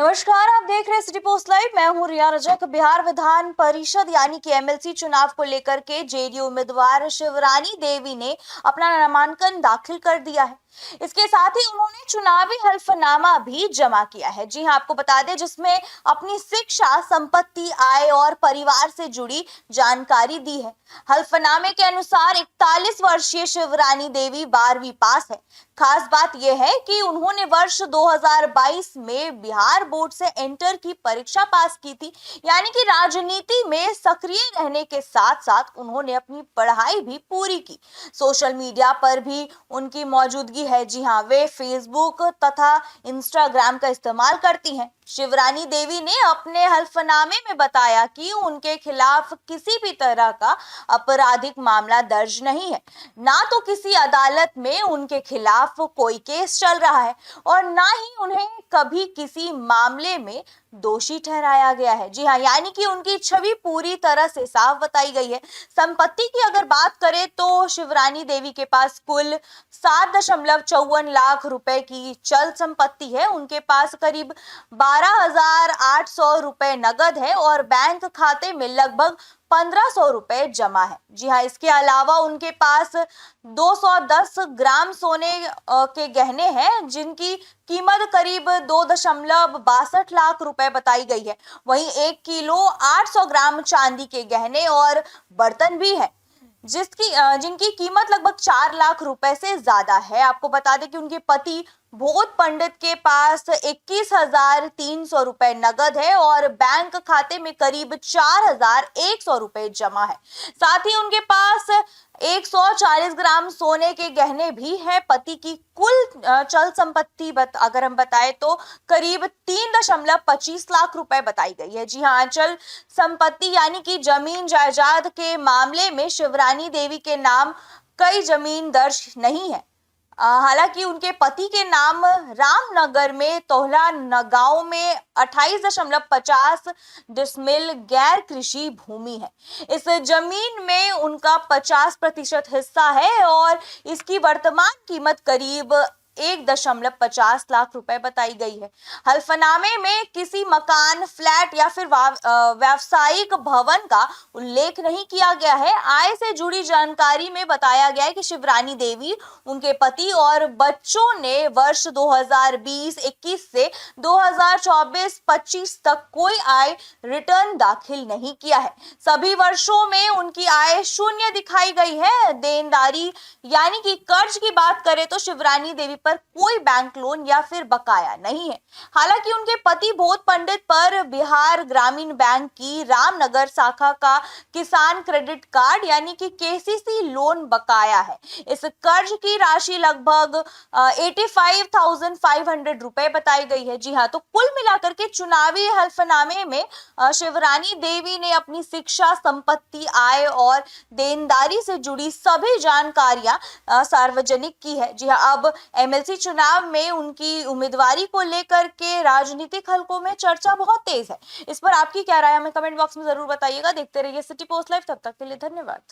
नमस्कार, आप देख रहे हैं सिटी पोस्ट लाइव। मैं हूं रिया रजक। बिहार विधान परिषद यानी कि एमएलसी चुनाव को लेकर के जेडीयू उम्मीदवार शिवरानी देवी ने अपना नामांकन दाखिल कर दिया है। इसके साथ ही उन्होंने चुनावी हल्फनामा भी जमा किया है। जी हां, आपको बता दें, जिसमें अपनी शिक्षा, संपत्ति, आय और परिवार से जुड़ी जानकारी दी है। हल्फनामे के अनुसार 41 वर्षीय शिवरानी देवी 12वीं पास है। खास बात यह है कि उन्होंने वर्ष 2022 में बिहार बोर्ड से इंटर की परीक्षा पास की थी। यानी कि राजनीति में सक्रिय रहने के साथ साथ उन्होंने अपनी पढ़ाई भी पूरी की। सोशल मीडिया पर भी उनकी मौजूदगी है। जी हाँ, वे फेसबुक तथा इंस्टाग्राम का इस्तेमाल करती हैं। शिवरानी देवी ने अपने हल्फनामे में बताया कि उनके खिलाफ किसी भी तरह का आपराधिक मामला दर्ज नहीं है, ना तो किसी अदालत में उनके खिलाफ कोई केस चल रहा है और ना ही उन्हें कभी किसी मामले में दोषी ठहराया गया है। जी हाँ, यानी कि उनकी छवि पूरी तरह से साफ बताई गई है। संपत्ति की अगर बात करें तो शिवरानी देवी के पास कुल 7.54 लाख रुपए की चल संपत्ति है। उनके पास करीब 12,800 रुपए नगद है और बैंक खाते में लगभग 1,500 रुपए जमा है। जी हाँ, इसके अलावा उनके पास 210 ग्राम सोने के गहने हैं, जिनकी कीमत करीब 2.62 लाख रुपए बताई गई है। वहीं 1 किलो 800 ग्राम चांदी के गहने और बर्तन भी है, जिनकी कीमत लगभग 4 लाख रुपए से ज्यादा है। आपको बता दें कि उनके पति भोत पंडित के पास 21,300 रुपए नगद है और बैंक खाते में करीब 4,100 रुपए जमा है। साथ ही उनके पास 140 ग्राम सोने के गहने भी है। पति की कुल चल संपत्ति अगर हम बताएं तो करीब 3.25 लाख रुपए बताई गई है। जी हाँ, अचल संपत्ति यानी कि जमीन जायदाद के मामले में शिवरानी देवी के नाम कई जमीन दर्ज नहीं है। हालांकि उनके पति के नाम रामनगर में तोहला गांव में 28.50 डिसमिल गैर कृषि भूमि है। इस जमीन में उनका 50% हिस्सा है और इसकी वर्तमान कीमत करीब 1.50 लाख रुपए बताई गई है। हल्फनामे में किसी मकान, फ्लैट या फिर व्यावसायिक भवन का उल्लेख नहीं किया गया है। आय से जुड़ी जानकारी में बताया गया है कि शिवरानी देवी, उनके पति और बच्चों ने वर्ष 2020-21 से 2024-25 तक कोई आय रिटर्न दाखिल नहीं किया है। सभी वर्षों में उनकी आय शून्य दिखाई गई है। देनदारी यानी कि कर्ज की बात करें तो शिवरानी देवी पर कोई बैंक लोन या फिर बकाया नहीं है। हालांकि उनके पति भोत पंडित पर बिहार ग्रामीण बैंक की रामनगर शाखा का किसान क्रेडिट कार्ड यानी कि केसीसी लोन बकाया है। इस कर्ज की राशि लगभग 85,500 रुपए बताई गई है। जी हाँ, तो कुल मिलाकर के चुनावी हल्फनामे में शिवरानी देवी ने अपनी शिक्षा, संपत्ति, आय और देनदारी से जुड़ी सभी जानकारियां सार्वजनिक की है। जी हाँ, अब एमएलसी चुनाव में उनकी उम्मीदवारी को लेकर के राजनीतिक हलकों में चर्चा बहुत तेज है। इस पर आपकी क्या राय है, हमें कमेंट बॉक्स में जरूर बताइएगा। देखते रहिए सिटी पोस्ट लाइव। तब तक के लिए धन्यवाद।